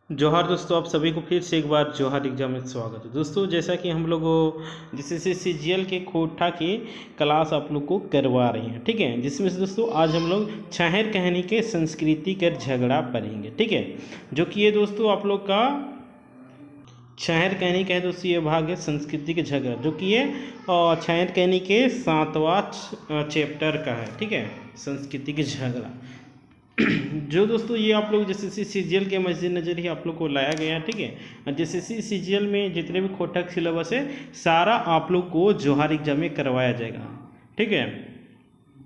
जोहार दोस्तों, आप सभी को फिर से एक बार जोहार एग्जाम में स्वागत है। दोस्तों, जैसा कि हम लोग जैसे सीजीएल के कोठा की क्लास आप लोग को करवा रहे हैं, ठीक है। जिसमें से दोस्तों आज हम लोग छाहर कहानी के संस्कृति कर झगड़ा पढ़ेंगे, ठीक है। जो कि ये दोस्तों आप लोग का छाहर कहानी का है दोस्तों, ये भाग है संस्कृति के झगड़ा, जो कि ये छाहर कहानी के 7वां चैप्टर का है, ठीक है। संस्कृति के झगड़ा जो दोस्तों ये आप लोग जैसे सीजीएल के मद्देनजर ही आप लोग को लाया गया है, ठीक है। जैसे सीजीएल में जितने भी कोटक सिलेबस है सारा आप लोग को जोहार एग्जाम में करवाया जाएगा, ठीक है।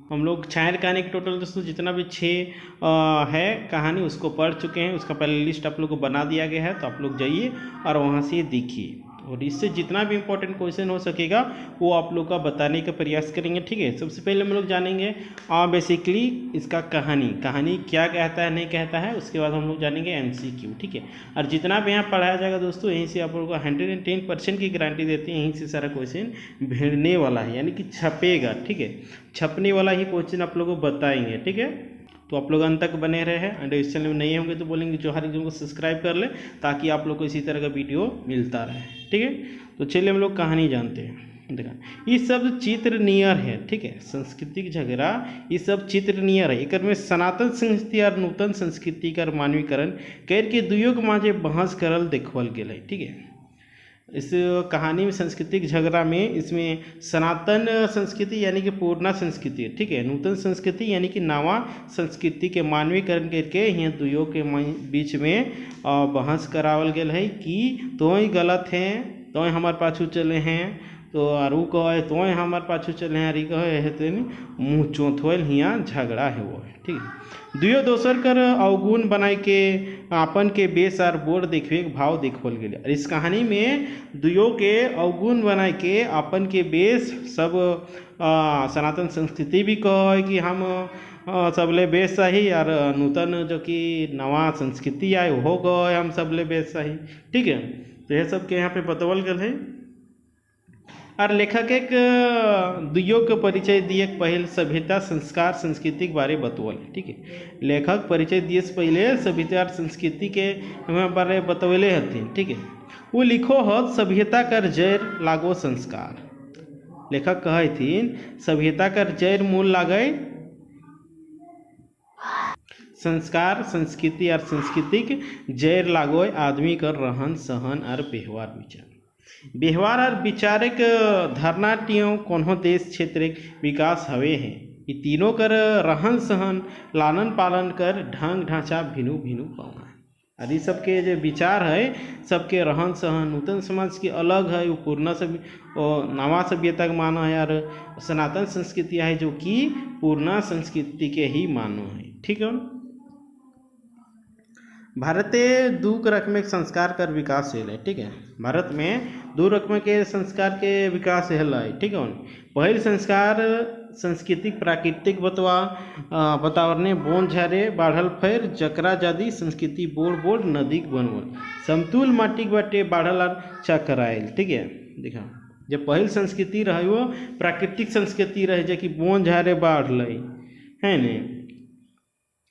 हम लोग छाहर कहानी के टोटल दोस्तों जितना भी 6 है कहानी उसको पढ़ चुके हैं। उसका पहले लिस्ट आप लोग को बना दिया गया है, तो आप लोग जाइए और वहाँ से देखिए, और इससे जितना भी इम्पोर्टेंट क्वेश्चन हो सकेगा वो आप लोग का बताने का प्रयास करेंगे, ठीक है। सबसे पहले हम लोग जानेंगे बेसिकली इसका कहानी क्या कहता है नहीं कहता है। उसके बाद हम लोग जानेंगे एमसीक्यू, ठीक है। और जितना भी यहाँ पढ़ाया जाएगा दोस्तों यहीं से आप लोग को 110% की गारंटी देते हैं, यहीं से सारा क्वेश्चन भिड़ने वाला है, यानी कि छपेगा, ठीक है। छपने वाला ही क्वेश्चन आप लोग को बताएंगे, ठीक है। तो आप लोग अंत तक बने रहे हैं। एंड इस चैनल में नहीं होंगे तो बोलेंगे जोहार एग्जाम को सब्सक्राइब कर ले, ताकि आप लोग को इसी तरह का वीडियो मिलता रहे, ठीक है। तो चलिए हम लोग कहानी जानते हैं। देखा ये शब्द चित्र नियर है, ठीक है। सांस्कृतिक झगड़ा ये सब चित्र नियर है। एक में सनातन संस्कृति और नूतन संस्कृति का मानवीकरण कर के दुइयों के माझे बहस करल देखल गेल है, ठीक है। इस कहानी में सांस्कृतिक झगड़ा में इसमें सनातन संस्कृति यानी कि पूर्णा संस्कृति, ठीक है, नूतन संस्कृति यानी कि नवा संस्कृति के मानवीकरण करके यहाँ दुइयों के बीच में बहस करावल गेल है कि तो ही गलत हैं, तो हमारे पाछू चले हैं, तो आरू कहे तो हमारे पाछू चले हैं, अरे कहे है तो मुँह चौथोल यहाँ झगड़ा है वो है, ठीक है। दुयो दोसर कर अवगुण बनाए के आपन के बेस और बोर्ड देखवे भाव देखल गए। और इस कहानी में दुयो के अवगुण बनाए के आपन के बेस सब सनातन संस्कृति भी कहे कि हम सबले बेस सही, और नूतन जो कि नवा संस्कृति आए वो कहे हम सबले बेस सही, ठीक है। तो यह सब के यहाँ पे बतवल गए है। और लेखक एक दुइयों के परिचय दिए पहले सभ्यता संस्कार संस्कृति के बारे बतवल, ठीक है। लेखक परिचय दिए से पहले सभ्यता और संस्कृति के बारे बतवले हथिन, ठीक है। वो लिखो हत सभ्यता कर जैर लागो संस्कार। लेखक कहे थीन सभ्यता कर जैर मूल लागे संस्कार संस्कृति और सांस्कृतिक जैर लागो आदमी कर रहन सहन और व्यवहार और विचारक धारणाटियों कोनो देश क्षेत्र विकास हवे हैं। ये तीनों कर रहन सहन लालन पालन कर ढंग ढांचा भिनु भिनु पाना है। और ये सबके जो विचार है सबके रहन सहन नूतन समाज की अलग है, वो पूर्णा नवा सभ्यता का मानो है, और सनातन संस्कृति है जो कि पूर्णा संस्कृति के ही मानो है, ठीक है। भारते दो रकम के संस्कार कर विकास है, ठीक है। भारत में 2 रकम के संस्कार के विकास है, ठीक है। पहल संस्कार सांस्कृतिक प्राकृतिक वातावरण बोन झारे बाढ़ल फैर जकरा जादी संस्कृति बोड़ बोड़ नदी बनवल समतुल माटी बाटे बाढ़ल और चकरायल, ठीक है। देखा जब पहल संस्कृति रहे वो प्राकृतिक संस्कृति रहे जो कि बोन झारे बाढ़ है न,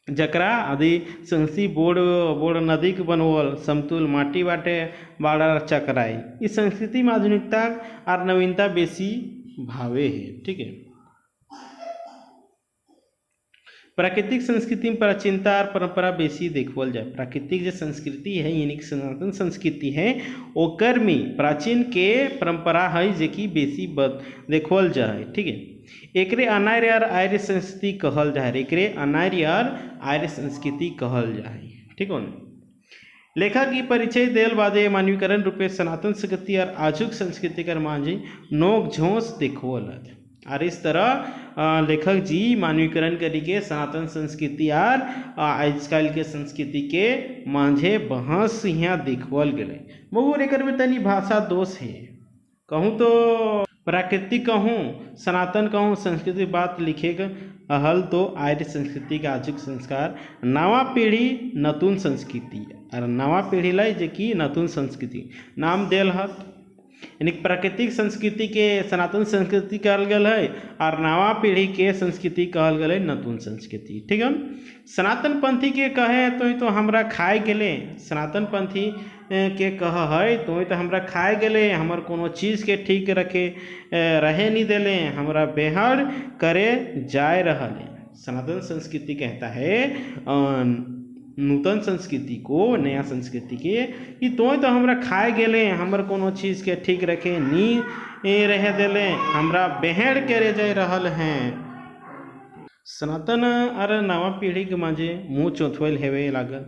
जकरा आदि संसी बोड़ नदी के बनवल समतुल माटी बाटे बाड़ा चकराई। इस संस्कृति में आधुनिकता और नवीनता बेसी भावे है, ठीक है। प्राकृतिक संस्कृति में प्राचीनता और परंपरा बेसी देखल जाए। प्राकृतिक जो संस्कृति है यानी कि सनातन संस्कृति है ओकर में प्राचीन के परंपरा है जो कि बेसी देखल जाए, ठीक है। एकरे अनार्य और आर्य संस्कृति कहल जाए, एकरे अनार्य और आर्य संस्कृति कहल जाए, ठीक है। लेखक की परिचय देल बादे मानवीकरण रूपे सनातन संस्कृति और आजुक संस्कृति कर मांझे नोक झोंस देखवल। और इस तरह लेखक जी मानवीकरण करिके सनातन संस्कृति और आजकल के संस्कृति के मांझे बहस यहाँ देखवल गए। बहुत एकर में तनी भाषा दोष है, कहूँ तो प्राकृतिक कहूँ सनातन कहूँ संस्कृति बात लिखेगा हल तो आर्य संस्कृति का आजुक संस्कार नवा पीढ़ी नतून संस्कृति और नवा पीढ़ी लाई जे कि नतून संस्कृति नाम देल हत। यानी प्राकृतिक संस्कृति के सनातन संस्कृति कहल गया है और नवा पीढ़ी के संस्कृति कहल गया है नतून संस्कृति। ठीक है, सनातन पंथी के कहे तो हमरा खाए गेले, सनातन पंथी के कह है तो हमरा खाए गेले, हमर कोनो चीज़ के ठीक रखे रहे नहीं देले, हमरा बेहड़ करे जाए रहले। सनातन संस्कृति कहता है नूतन संस्कृति को, नया संस्कृति के कि तो हमरा खाए गेले, हमर कोनो चीज़ के ठीक रखे नी रह देले, हमरा बेहड़ करे जा रहल हैं। सनातन और नवा पीढ़ी के माझे मुँह चौथवल हेवे लागल,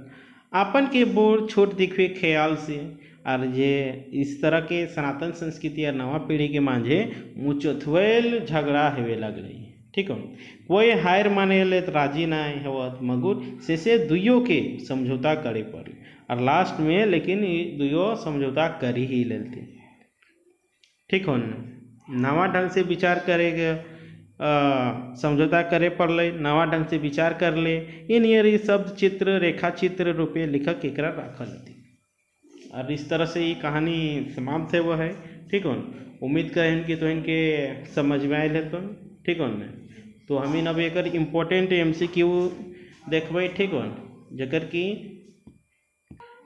आपन के बोर छोट दिखवे ख्याल से, और ये इस तरह के सनातन संस्कृति और नवा पीढ़ी के माझे मुँह चौथवल झगड़ा हेवे लगल। ठीक है, कोई हार माने ले तो राजी ना होवत, मगर से दुइयों के समझौता करे पड़ी और लास्ट में लेकिन दुइयों समझौता कर ही लेते। ठीक हो, नवा ढंग से विचार करेगा, समझौता करे पड़े, नवा ढंग से विचार कर ले, इन ये शब्द चित्र रेखा चित्र रूपे लिखक एकरा रखल थी और इस तरह से ये कहानी समाप्त है वो है। ठीक हो, उम्मीद करें कि तो इनके समझ में आए तो ठीक हो न, तो हमें अब एक इम्पोर्टेंट MCQ देखबे। ठीक हो, जकर कि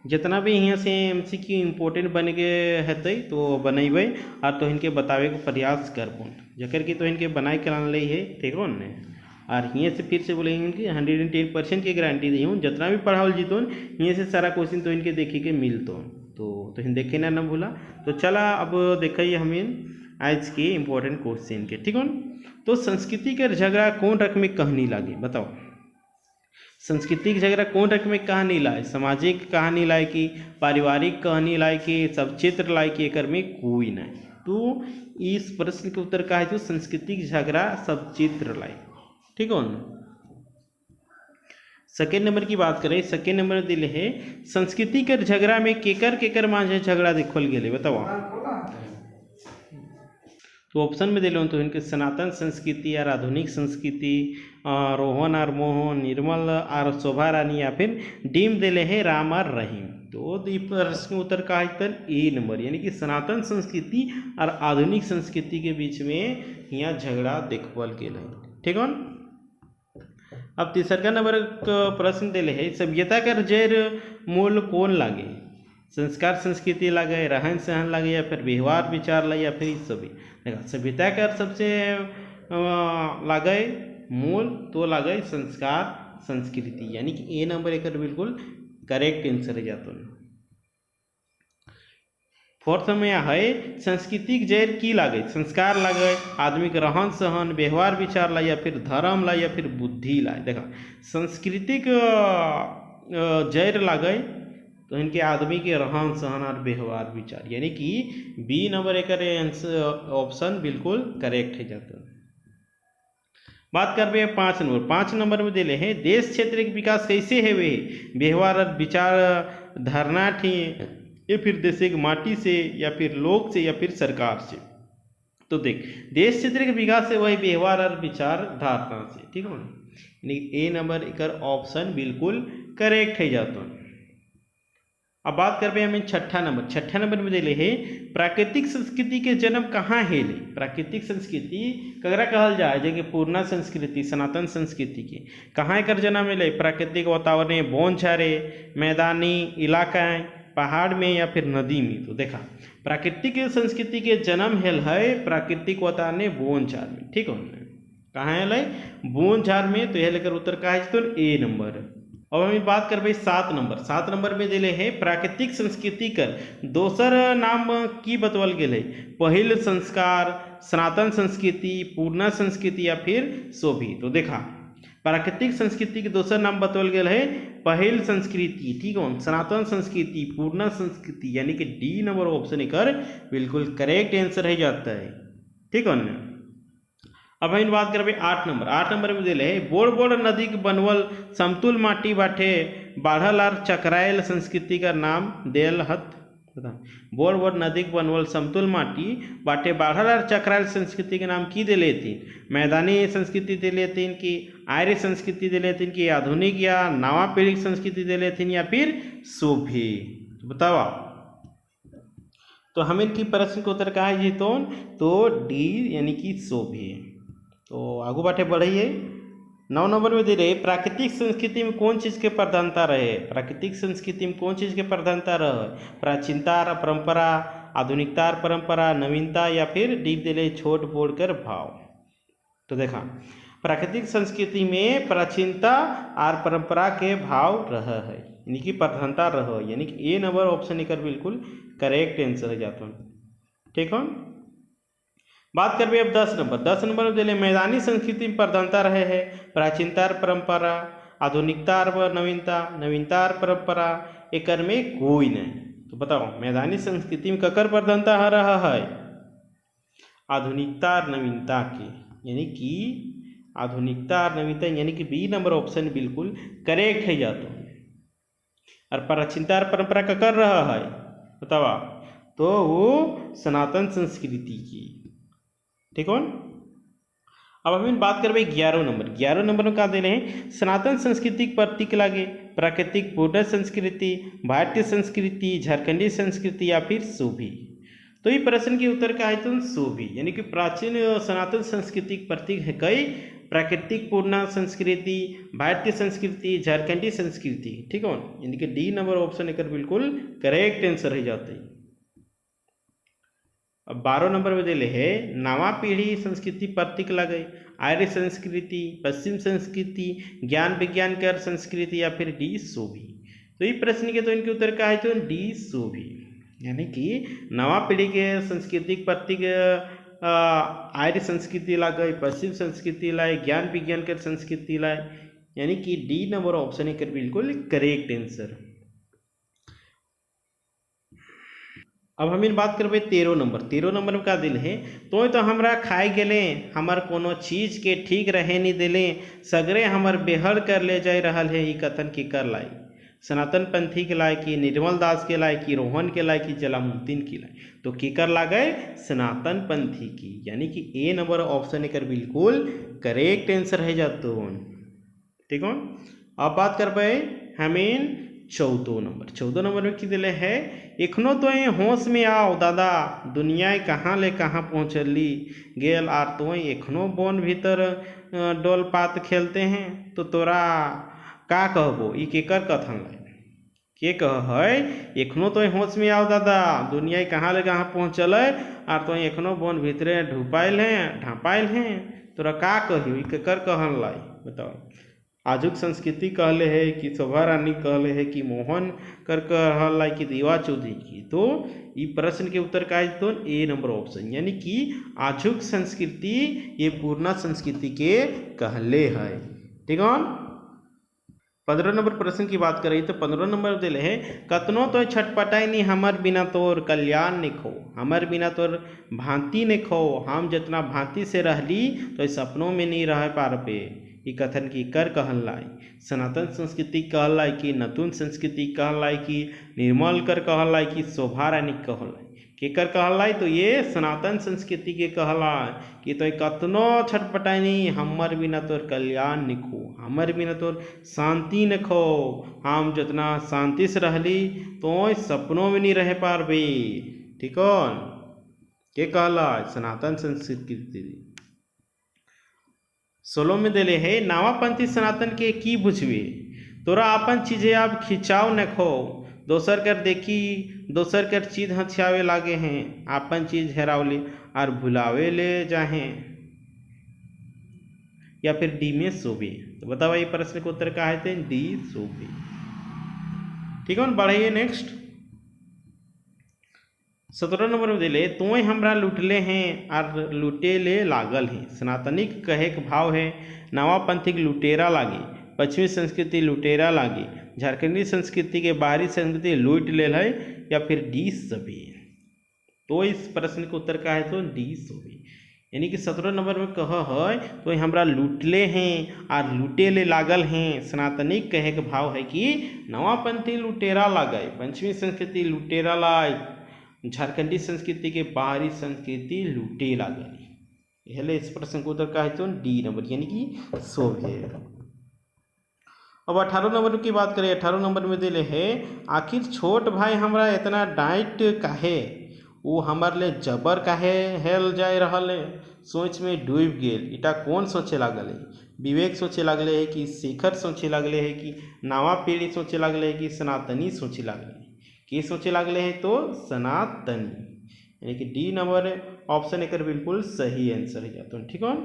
जितना भी यहाँ से MCQ इम्पोर्टेंट बन के हेतै तो बनेबै और तो इनके बतावे के प्रयास करबो, जकर कि तो इनके बनाए के लान ले है। ठीक हो न, और यहाँ से फिर से बोलेंगे कि 110% की गारंटी दी हूँ, जितना भी पढ़ाओ जीतो यहाँ से सारा क्वेश्चन तो इनके देखे के मिलतो, तो इन देखे ना भूला। तो चला अब देखिए हमें आज के इम्पोर्टेंट क्वेश्चन के। ठीक हो, तो संस्कृति के झगड़ा कौन रकम में कहानी लागे, बताओ संस्कृति के झगड़ा कौन रकम में कहानी लाए, सामाजिक कहानी लाए कि पारिवारिक कहानी लाए कि सब चित्र लाए कि एक में कोई नहीं। तो इस प्रश्न के उत्तर का है जो सांस्कृतिक झगड़ा सब चित्र लाए। ठीक हो न, सेकेंड नंबर की बात करें, सेकेंड नंबर दिले है संस्कृति के झगड़ा में केकर मांझे झगड़ा देखल गए, बताओ। तो ऑप्शन में दिले तो इनके सनातन संस्कृति और आधुनिक संस्कृति, रोहन और मोहन, निर्मल और शोभा रानी, या फिर डीम दिले है राम और रहीम। तो प्रश्न उत्तर का है ए नंबर, यानी कि सनातन संस्कृति और आधुनिक संस्कृति के बीच में यहाँ झगड़ा देखल गया है। ठीक है, अब तीसरा नंबर प्रश्न दिले है सभ्यता का जैर मूल कौन लागे, संस्कार संस्कृति लगे, रहन सहन लगे, या फिर व्यवहार विचार लगे, या फिर सभी। देखा सभ्यता का सबसे लगे मूल तो लगे संस्कार संस्कृति, यानी कि ए नंबर एक बिल्कुल करेक्ट आंसर है जाता है। फोर्थ में है संस्कृति जैर की लगे, संस्कार लगे, आदमी के रहन सहन व्यवहार विचार ला, या फिर धर्म ला, या फिर बुद्धि ला। देखा सांस्कृतिक जैर लगे तो इनके आदमी के रहन सहन और व्यवहार विचार, यानी कि बी नंबर एक ऑप्शन बिल्कुल करेक्ट है जाता है। बात करबे 5 नंबर में दिले हैं देश क्षेत्र के विकास कैसे है वे, व्यवहार और विचार धारणा थी, या फिर देश के माटी से, या फिर लोग से, या फिर सरकार से। तो देख देश क्षेत्र के विकास से वही व्यवहार और विचार धारणा से। ठीक है, यानी ए नंबर एक ऑप्शन बिल्कुल करेक्ट है जाता है। अब बात करबे हमें छठा नंबर में दिले है प्राकृतिक संस्कृति के जन्म कहाँ है। प्राकृतिक संस्कृति कगरा कहल जाए जैसे पूर्णा संस्कृति, सनातन संस्कृति के कहाँ एकर जन्म मिले, प्राकृतिक वातावरण, बोन झारे, मैदानी इलाका, पहाड़ में, या फिर नदी में। तो देखा प्राकृतिक संस्कृति के जन्म हेल है प्राकृतिक वातावरण बोन झार में। ठीक है, कहाँ हेल है बोन झार में, तो यह लेकर उत्तर का है तो ए नंबर। अब हम बात करबे 7 नंबर में दिले है प्राकृतिक संस्कृति कर दोसर नाम की बतवल गेल है, पहिल संस्कार, सनातन संस्कृति, पूर्णा संस्कृति, या फिर शोभी। तो देखा प्राकृतिक संस्कृति के दोसर नाम बतवल गेल है पहिल संस्कृति, ठीक है, सनातन संस्कृति, पूर्णा संस्कृति, यानी कि डी नंबर ऑप्शन एकर बिल्कुल करेक्ट आंसर है जाता है। ठीक है ना। अब हम बात करबे 8 नंबर में दिले है बोड़ नदी के बनवल समतुल माटी बाटे बाढ़ल और चकरायल संस्कृति का नाम देल हत। बोड़ नदी के बनवल समतुल माटी बाटे बाढ़ल और चकरायल संस्कृति के नाम की दिले थी, मैदानी संस्कृति दिले थी कि आर्य संस्कृति दिले थी कि आधुनिक या नवा पीढ़ी संस्कृति दिले थी, या फिर शोभी। बताओ। तो हमें इनकी प्रश्न के उत्तर कहा है जी तो डी यानी कि शोभे। तो आगू बाटे बढ़िए। 9 नंबर में दे रहे प्राकृतिक संस्कृति में कौन चीज़ के प्रधानता रहे। प्राकृतिक संस्कृति में कौन चीज़ के प्रधानता रहे। प्राचीनता परंपरा, आधुनिकता परंपरा, नवीनता या फिर डी दे रहे छोट बोलकर भाव। तो देखा प्राकृतिक संस्कृति में प्राचीनता और परंपरा के भाव रह है यानी कि प्रधानता रह, यानी कि ए नंबर ऑप्शन एकर बिल्कुल करेक्ट आंसर है जाता। ठीक है, बात करबे अब 10 नंबर दिले मैदानी संस्कृति में प्रधानता रहे है प्राचीनता परंपरा, आधुनिकता नवीनता, नवीनता परंपरा, एकर में कोई नहीं। तो बताओ मैदानी संस्कृति में ककर प्रधानता रहा है। आधुनिकता और नवीनता के, यानी कि आधुनिकता और नवीनता, यानी कि बी नंबर ऑप्शन बिल्कुल करेक्ट है जाता। और प्राचीनता और परंपरा का कर रहा है बतावा तो वो सनातन संस्कृति की। ठीक है, अब हम बात करबे 11 नंबर में का दे रहे हैं सनातन संस्कृति प्रतीक लागे प्राकृतिक पूर्ण संस्कृति, भारतीय संस्कृति, झारखंडी संस्कृति या फिर सूफी। तो ये प्रश्न के उत्तर का है तो सूफी, यानी कि प्राचीन सनातन संस्कृति प्रतीक है कई प्राकृतिक पूर्ण संस्कृति, भारतीय संस्कृति, झारखंडी संस्कृति। ठीक है, यानी कि डी नंबर ऑप्शन एक बिल्कुल करेक्ट आंसर है जाते हैं। अब 12 नंबर में दिले है नवा पीढ़ी संस्कृति प्रतीक लगे आर्य संस्कृति, पश्चिम संस्कृति, ज्ञान विज्ञान कर संस्कृति या फिर डी सूफी। तो ये प्रश्न के तो इनके उत्तर का है तो डी सूफी, यानी कि नवा पीढ़ी के सांस्कृतिक प्रतीक आर्य संस्कृति ला गई, पश्चिम संस्कृति लाए, ज्ञान विज्ञान के संस्कृति लाए, यानी कि डी नंबर ऑप्शन है बिल्कुल करेक्ट आंसर। अब हम बात करबे 13 नंबर में का दिल है तो हमरा खाए गेले हमार कोनो चीज के ठीक रहे नहीं दिले सगरे हमर बेहड़ कर ले जा रहा है। ई कथन की कर लाई सनातन पंथी के लाए कि निर्मल दास के लाए कि रोहन के लाए कि जलामुद्दीन की लाए। तो केकर ला गए सनातन पंथी की, यानी कि ए नंबर ऑप्शन एक बिल्कुल करेक्ट आंसर है जातो। ठीक है, अब बात करबे हमें 14 नंबर में की दिले है एखनो तो होश में आओ दादा दुनिया कहाँ ले कहाँ पहुँचली गेल आर तो एखनो बोन भीतर डोल पात खेलते हैं। तो तोरा का कहबो ई केकर कथन के कह है एखनो तो होश में आओ दादा दुनिया कहाँ ले कहाँ पहुँचल आर तो एखनो बोन भीतरे ढापाइल हैं तोरा का कही केकर कहन लाई बताओ। आजुक संस्कृति कहले है कि शोभा रानी कहले है कि मोहन कर कहला कि दीवा चौधरी की। तो ये प्रश्न के उत्तर का है तो ए नंबर ऑप्शन, यानी कि आजुक संस्कृति ये पूर्णा संस्कृति के कहले है। ठीक है, 15 नंबर प्रश्न की बात करें तो 15 नंबर दिले है कतनो तो छटपटाई नहीं हमर बिना तोर कल्याण निखो, हमर बिना तोर भांति निखो, हम जितना भांति से रहली तो सपनों में नहीं रह पार पे। ई कथन की कर कहन लाई सनातन संस्कृति कहल लाई कि नतून संस्कृति कहल लाई कि निर्मल कर कहल लाई कि शोभा रानी कहल लाई। केकर कहल लाई तो ये सनातन संस्कृति के कहला कि तो कतनो छटपटाई नहीं हमर बिना तोर कल्याण निखो, हमर बिना तोर शांति निखो, हम जितना शांति से रहली तो सपनों में नहीं रह पारबे। ठीक है, के कहला सनातन संस्कृति। 16 में दिले है नावापंथी सनातन के की बुझवे तोरा अपन चीजें अब खिंचाव न खो, दोसर कर देखी दोसर कर चीज हथियावे लागे हैं, अपन चीज हेरावले और भुलावे ले जाहे या फिर डी में सोबे। तो बताओ ये प्रश्न का उत्तर का है डी सोबे। ठीक है, बढ़ाइए नेक्स्ट 17 नंबर में दिले तो हमरा लुटले हैं और लुटे ले लागल हैं। सनातनिक कहे के भाव है नवापंथी लुटेरा लागे, पश्चिमी संस्कृति लुटेरा लागे, झारखंडी संस्कृति के बाहरी संस्कृति लूट ले है या फिर डी सभी। तो इस प्रश्न के उत्तर का है तो डी सभी, यानी कि 17 नंबर में कह है तो हमरा लुटले हैं और लुटे ले लागल हैं। सनातनिक कहे के भाव है कि नवापंथी लुटेरा लागे, पश्चिमी संस्कृति लुटेरा लाए, झारखंडी संस्कृति के बाहरी संस्कृति लूटे लागली। हेले इस प्रश्न को उत्तर का है तो डी नंबर, यानी कि शोभे। अब 18 नंबर की बात करें 18 नंबर में दिले है आखिर छोट भाई हमरा इतना डांट काहे वो हमारे लिए जबर काहे हेल जाए रहल है, सोच में डूब गेल। इटा कौन सोचे लागल है? विवेक सोचे लगले है कि शेखर सोचे लगले है कि नवा पीढ़ी सोचे लगले है कि सनातनी सोचे लगले है? के सोचे लगले है? तो सनातनी, यानी कि डी नंबर ऑप्शन एक बिल्कुल सही आंसर है जाता है। ठीक है।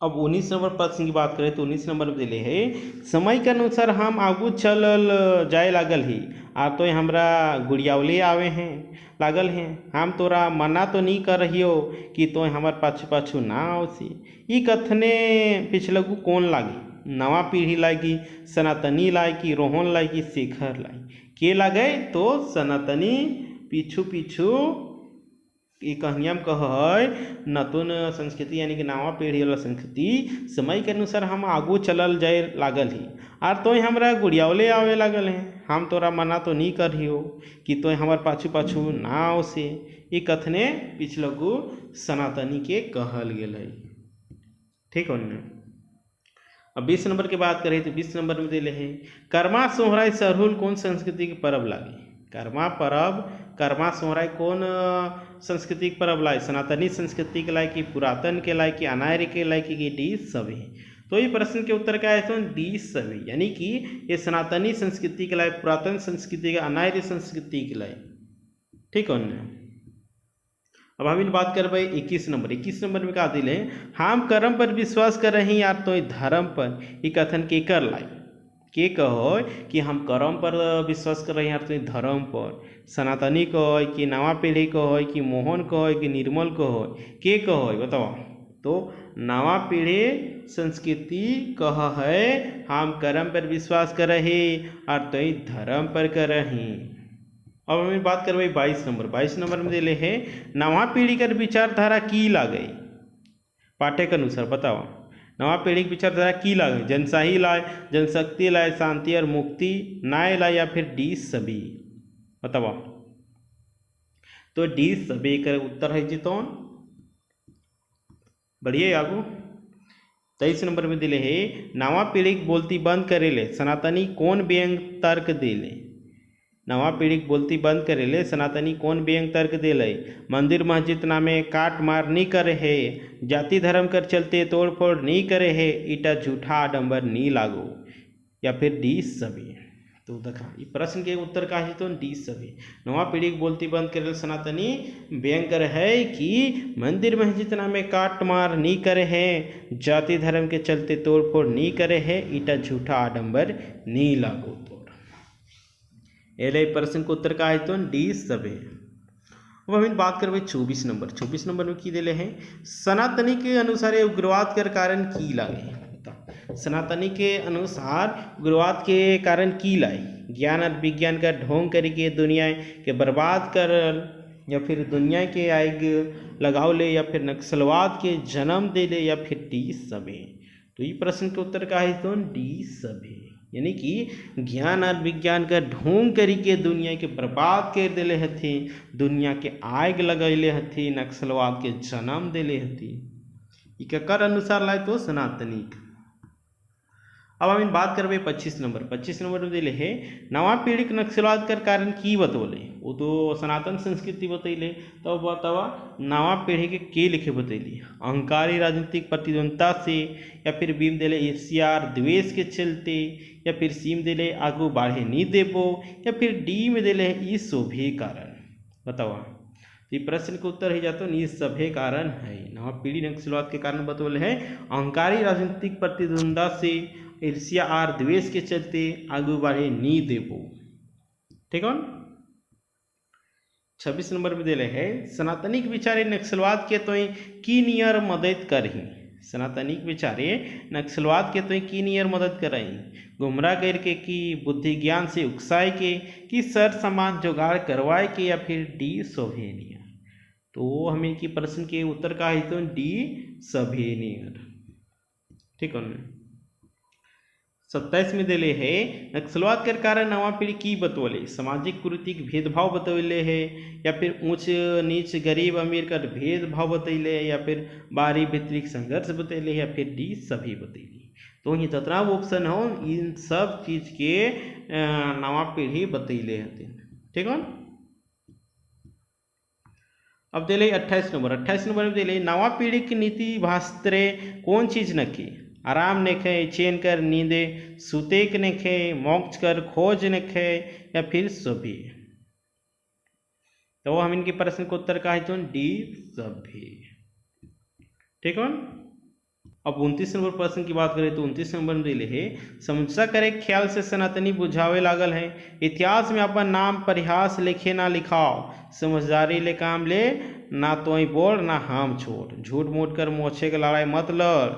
अब 19 नंबर प्रश्न की बात करें तो 19 नंबर में दिले है समय के अनुसार हम आगू चलल जाए लागल ही आ तो हमरा गुड़ियावले आवे हैं लागल हैं, हम तोरा मना तो नहीं कर रही हो कि तो हमार पाछू पाछू ना आवसी। ई कथने पिछलगू कौन लागी? नवा पीढ़ी लागी, सनातनी लाई कि रोहन लाई कि शेखर लाई? के लागे? तो सनातनी पीछू पीछू ये कहानिया में कह है नतून संस्कृति यानी कि नवा पीढ़ी वाला संस्कृति समय के अनुसार हम आगू चलल जाए लागल ही आर तो हमरा गुड़ियावले आवे लागल हैं, हम तोरा मना तो नहीं कर रही हो कि तो हमार पाछू पाछू ना आओ से। ये कथने पिछलगू सनातनी के कहल गेल है। ठीक है ना। अब 20 नंबर की बात करें तो 20 नंबर में दिले हैं कर्मा सोहराय सरहुल कौन संस्कृति के परब लागे? कर्मा परब, कर्मा सोहराय कौन संस्कृति के परब लाए? सनातनी संस्कृति के लाए कि पुरातन के लाए कि अनार्य के लाए कि डी सभी? तो ये प्रश्न के उत्तर क्या है? तो डी सभी, यानी कि ये सनातनी संस्कृति के लाए, पुरातन संस्कृति के, अनार्य संस्कृति के लाए। ठीक है ना। अब हम इन बात करबे 21 नंबर। 21 नंबर में का दिले हम कर्म पर विश्वास कर रहे हैं यार तो धर्म पर, ये कथन के कर लाई? के कहो कि हम कर्म पर विश्वास कर रहे हैं यार तो धर्म पर? सनातनी कहो कि नवा पीढ़ी कहो कि मोहन कहो कि निर्मल कहो? के कहो बताओ? तो नवा पीढ़ी संस्कृति कह है हम कर्म पर विश्वास कर रहे और तो धर्म पर कर रहे। अब हम बात करबे 22 नंबर। 22 नंबर में दिले है नवा पीढ़ी कर विचारधारा की लागे? पाठ्य के अनुसार बताओ नवा पीढ़ी की विचारधारा की लागे? जनशाही लाए, जनशक्ति लाए, शांति और मुक्ति न्याय लाए या फिर डी सभी? बताओ। तो डी सभी का उत्तर है जीतौन। बढ़िए आगू 23 नंबर में दिले है नवा पीढ़ी बोलती बंद करेले सनातनी कौन व्यंग तर्क दिले? नवा पीढ़ी बोलती बंद करेले सनातनी कौन व्यंग तर्क दिले? मंदिर मस्जिद नामे काट मार नहीं करे है, जाति धर्म कर चलते तोड़ फोड़ नहीं करे है, इटा झूठा आडंबर नहीं लागो या फिर डी सभी? तो देखा ये प्रश्न के उत्तर का है तो डी सभी। नवा पीढ़ी बोलती बंद करेले सनातनी व्यंग करे है कि मंदिर मस्जिद नामे काट मार नहीं करे है, जाति धर्म के चलते तोड़ फोड़ नहीं करे है, इटा झूठा आडंबर नहीं लागो। एल प्रश्न को उत्तर का है तो डी सभी। अब हम बात करबे 24 नंबर। 24 नंबर में की दिले हैं सनातनी के अनुसार उग्रवाद के कारण की लागे? सनातनी के अनुसार उग्रवाद के कारण की लाई? ज्ञान और विज्ञान का ढोंग करके दुनिया के बर्बाद कर या फिर दुनिया के आग लगाव ले या फिर नक्सलवाद के जन्म दे ले या फिर डी सभी? तो ये प्रश्न के उत्तर का है तो डी सभी, यानी कि ज्ञान और विज्ञान का ढोंग करके दुनिया के बर्बाद कर दिले हथी, दुनिया के आग लगैले हथी, नक्सलवाद के जन्म दिले हथी। इकर अनुसार लाए तो सनातनी। अब हम बात करबे 25 नंबर। 25 नंबर में दिले है नवा पीढ़ी के नक्सलवाद कर कारण की बतौले? वो तो सनातन संस्कृति बतैले, तो बतावा नवा पीढ़ी के लिखे बतैली? अहंकारी राजनीतिक प्रतिद्वंदता से या फिर बीम दिले ईर्ष्या द्वेष के चलते या फिर सीम दिले आगू बढ़े नहीं देबो या फिर डी में दिले ई सभी कारण? बतावा। तो ये प्रश्न के उत्तर ही जाता है सभी कारण है। नवा पीढ़ी नक्सलवाद के कारण बतौले है अहंकारी राजनीतिक प्रतिद्वंदता से, ईर्ष्या और द्वेष के चलते आगू बढ़े नहीं देबो। ठीक है। 26 नंबर में दिले है सनातनी के विचारे नक्सलवाद के तो की नियर मदद करही? सनातनी के विचारे नक्सलवाद के तो की नियर मदद करही? गुमराह करके कि बुद्धि ज्ञान से उकसाए के कि सर समाज जुगाड़ करवाए के या फिर डी सभी नियर? तो हमें की प्रश्न के उत्तर का है तो डी सभी नियर। ठीक है। 27 में दिले है नक्सलवाद के कारण नवा पीढ़ी की बतौले? सामाजिक कुरीति भेदभाव बतौले है या फिर ऊंच नीच गरीब अमीर का भेदभाव बतैले या फिर बाहरी भीतरी संघर्ष बतैले या फिर डी सभी बतैली? तो ये जितना ऑप्शन हो इन सब चीज के नवा पीढ़ी बतैले हथिन। ठीक है। अब दिले 28 नंबर में दिले नवा पीढ़ी की नीति भास्त्रे कौन चीज नखे आराम नेखे चैन कर नींदे सुतेक नेखे मोक्ष कर खोज नेखे या फिर सभी। तो हम इनके प्रश्न को उत्तर का है तो डी सभी। ठीक है। अब 29 नंबर प्रश्न की बात करें तो 29 नंबर में दिले है समझा करे ख्याल से सनातनी बुझावे लागल है इतिहास में अपन नाम परिहास लिखे ना लिखाओ समझदारी ले काम ले ना तोई बोल ना हम छोड़ झूठ मूठ कर मोछे के लड़ाई मत लड़।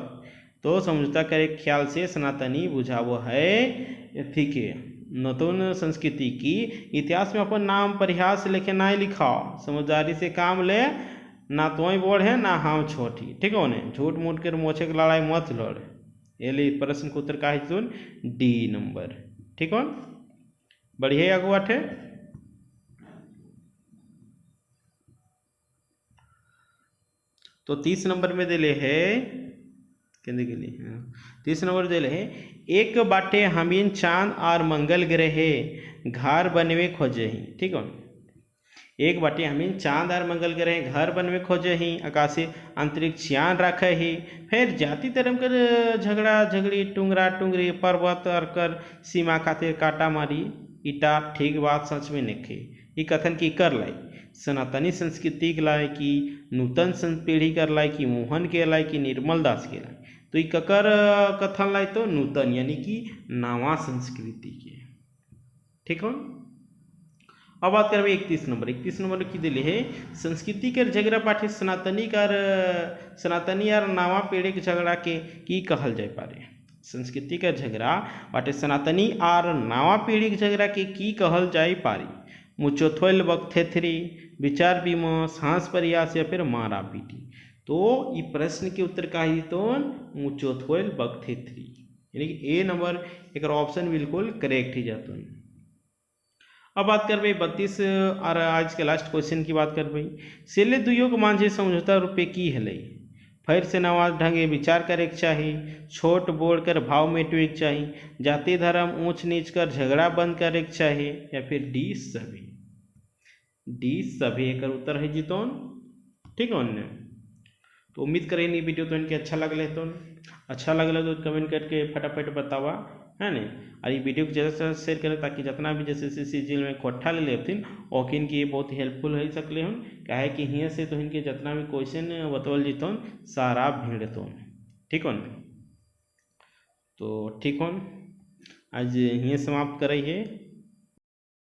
तो समझता करे ख्याल से सनातनी बुझावो है ठीक है नतून संस्कृति की इतिहास में अपन नाम परिहास लिखे ना लिखाओ समझदारी से काम ले ना तोई बोल है ना हम छोटी। ठीक है उन्हें झूठ मूठ कर मोछे की लड़ाई मत लड़। ये लिए प्रश्न को उत्तर का है सुन डी नंबर। ठीक है बढ़िया अगुआठ है। तो 30 नंबर में दिले है कहने के लिए 30 नंबर दिले है एक बाटे हमीन चांद और मंगल ग्रह घर बनवे खोजे ही। ठीक है एक बाटे हमीन चांद और मंगल ग्रह घर बनवे खोजे ही आकाशीय अंतरिक्ष यान रखे ही फिर जाति धर्म कर झगड़ा झगड़ी टुंगरा टुंगरी पर्वत और कर सीमा खातिर काटा मारी इटा ठीक बात सच में नेखे ये कथन की कर लाई सनातनी संस्कृति के लाए की नूतन पीढ़ी कर लाए की मोहन के लाए की निर्मल दास के लाए। तो ये ककर कथन लाए तो नूतन यानी कि नवा संस्कृति के। ठीक है। अब बात करें 31 नंबर की दिले है संस्कृति के झगड़ा पाठे सनातनी और नवा पीढ़ी के झगड़ा के की कहल जाए पारे संस्कृति का झगड़ा बाटे सनातनी और नवा पीढ़ी के झगड़ा के की कहल जाए पारी मुचोथोल वक्थेथरी विचार विमर्श हास प्रयास या फिर मारा पीटी। तो ये प्रश्न के उत्तर का ही तो मुचोथोल वक्थेथरी यानी कि ए नंबर एक ऑप्शन बिल्कुल करेक्ट ही जाता है। अब बात कर भाई 32 और आज के लास्ट क्वेश्चन की बात कर भाई सेले दुयोग मांझे समझौता रुपये की है फिर से नवाज ढंगे विचार करे के चाहिए छोट बोड़ कर भाव मेटवे के चाहिए जाति धर्म ऊंच नीच कर झगड़ा बंद करे के चाहिए या फिर डी सभी एक उत्तर है जीतोन। ठीक है अन्य तो उम्मीद करें नहीं वीडियो तो इनके अच्छा लगले तो कमेंट करके फटाफट बतावा है ना और ये वीडियो को ज़्यादा से ज़्यादा शेयर करें ताकि जितना भी जैसे सीजीएल में कोठा ले लेथिन ओकिन की बहुत हेल्पफुल हो सकले हन काहे कि हियाँ से तो इनके जितना भी क्वेश्चन बतवल जीतोन सारा भिड़तोन। ठीक हो तो ठीक हो आज हियाँ समाप्त करे है।